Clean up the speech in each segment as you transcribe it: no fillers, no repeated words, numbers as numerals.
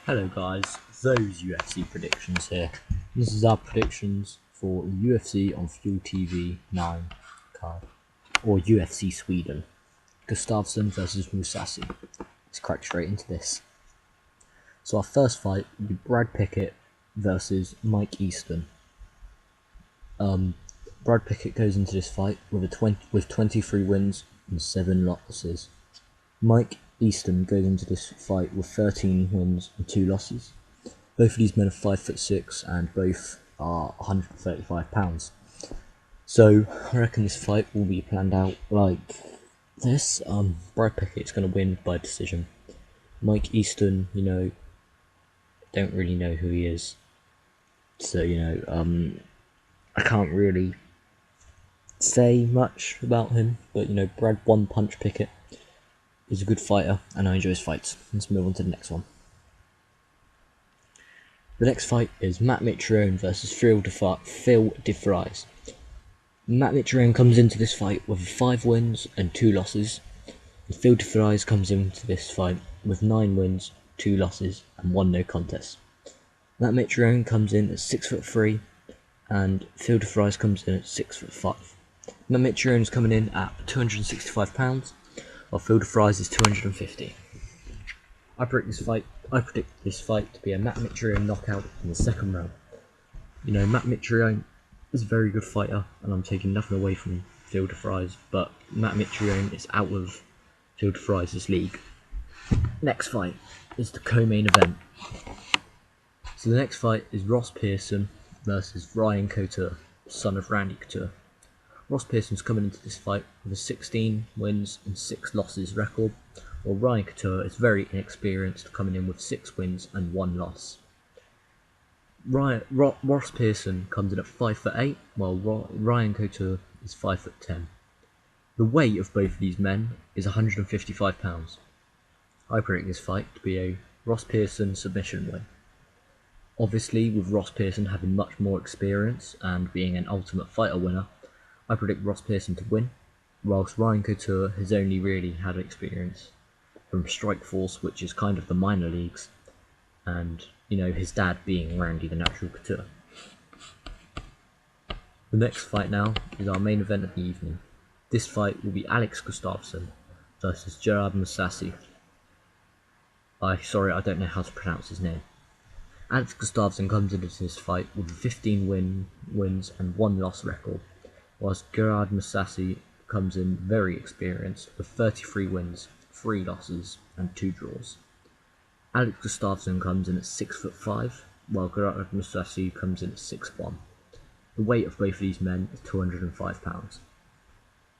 Hello guys, those UFC predictions here. This is our predictions for UFC on Fuel TV 9 card, or UFC Sweden. Gustafsson versus Mousasi. Let's crack straight into this. So our first fight will be Brad Pickett versus Mike Easton. Brad Pickett goes into this fight with 23 wins and 7 losses. Mike Easton goes into this fight with 13 wins and 2 losses. Both of these men are 5'6" and both are 135 pounds. So I reckon this fight will be planned out like this. Brad Pickett's going to win by decision. Mike Easton, don't really know who he is. So, I can't really say much about him. But, Brad One Punch Pickett is a good fighter and I enjoy his fights. Let's move on to the next one. The next fight is Matt Mitrione versus Phil DeFries. Matt Mitrione comes into this fight with 5 wins and 2 losses. And Phil DeFries comes into this fight with 9 wins, 2 losses and 1 no contest. Matt Mitrione comes in at 6'3" and Phil DeFries comes in at 6'5". Matt Mitrione is coming in at 265 pounds, while Phil DeFries is 250. I predict this fight to be a Matt Mitrione knockout in the second round. Matt Mitrione is a very good fighter, and I'm taking nothing away from Phil DeFries, but Matt Mitrione is out of Phil DeFries' league. Next fight is the co-main event. So the next fight is Ross Pearson versus Ryan Couture, son of Randy Couture. Ross Pearson's coming into this fight with a 16 wins and 6 losses record, while Ryan Couture is very inexperienced, coming in with 6 wins and 1 loss. Ross Pearson comes in at 5'8", while Ryan Couture is 5'10". The weight of both of these men is 155 pounds. I predict this fight to be a Ross Pearson submission win. Obviously, with Ross Pearson having much more experience and being an Ultimate Fighter winner, I predict Ross Pearson to win, whilst Ryan Couture has only really had experience from Strikeforce, which is kind of the minor leagues, and his dad being Randy the Natural Couture. The next fight now is our main event of the evening. This fight will be Alex Gustafsson versus Gerard Mousasi. I don't know how to pronounce his name. Alex Gustafsson comes into this fight with a 15 wins and 1 loss record, whilst Gerard Mousasi comes in very experienced with 33 wins, 3 losses and 2 draws. Alex Gustafsson comes in at 6'5", while Gerard Mousasi comes in at 6'1". The weight of both of these men is 205 pounds.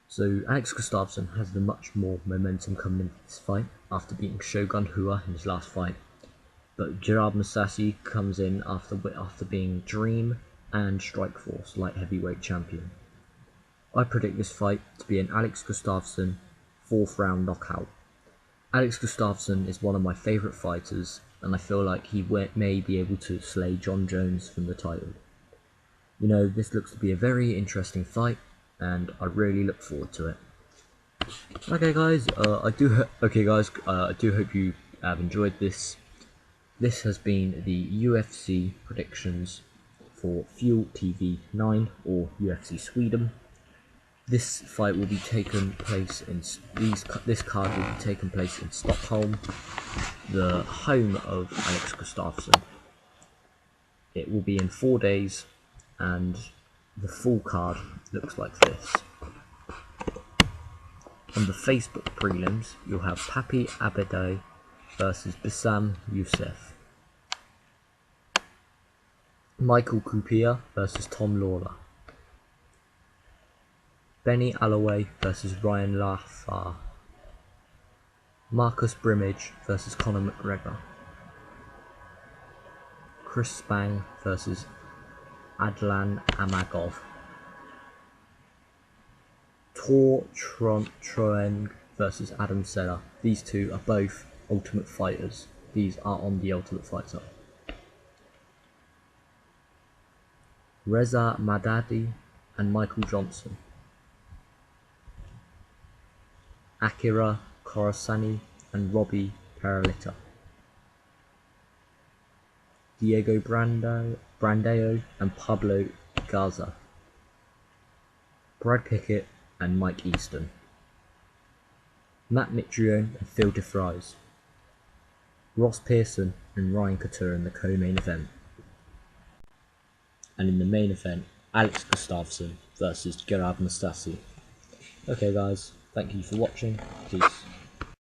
So Alex Gustafsson has the much more momentum coming into this fight after beating Shogun Rua in his last fight. But Gerard Mousasi comes in after being Dream and Strikeforce light heavyweight champion. I predict this fight to be an Alex Gustafsson 4th round knockout. Alex Gustafsson is one of my favourite fighters, and I feel like he may be able to slay John Jones from the title. This looks to be a very interesting fight, and I really look forward to it. Okay guys, I do hope you have enjoyed this. This has been the UFC predictions for Fuel TV 9 or UFC Sweden. This fight will be taken place in this card will be taken place in Stockholm, the home of Alex Gustafsson. It will be in 4 days, and the full card looks like this. On the Facebook prelims, you'll have Papi Abedai versus Bissam Youssef, Michael Kupia versus Tom Lawler, Benny Alloway versus Ryan Lafar, Marcus Brimage versus Conor McGregor, Chris Spang versus Adlan Amagov, Tor Troeng versus Adam Seller. These two are both Ultimate Fighters. These are on the Ultimate Fighter. Reza Madadi and Michael Johnson, Akira Khorasani and Robbie Peralita, Diego Brandao and Pablo Garza, Brad Pickett and Mike Easton, Matt Mitrione and Phil DeFries, Ross Pearson and Ryan Couture in the co-main event. And in the main event, Alex Gustafsson versus Gerard Mousasi. Okay guys, thank you for watching, peace.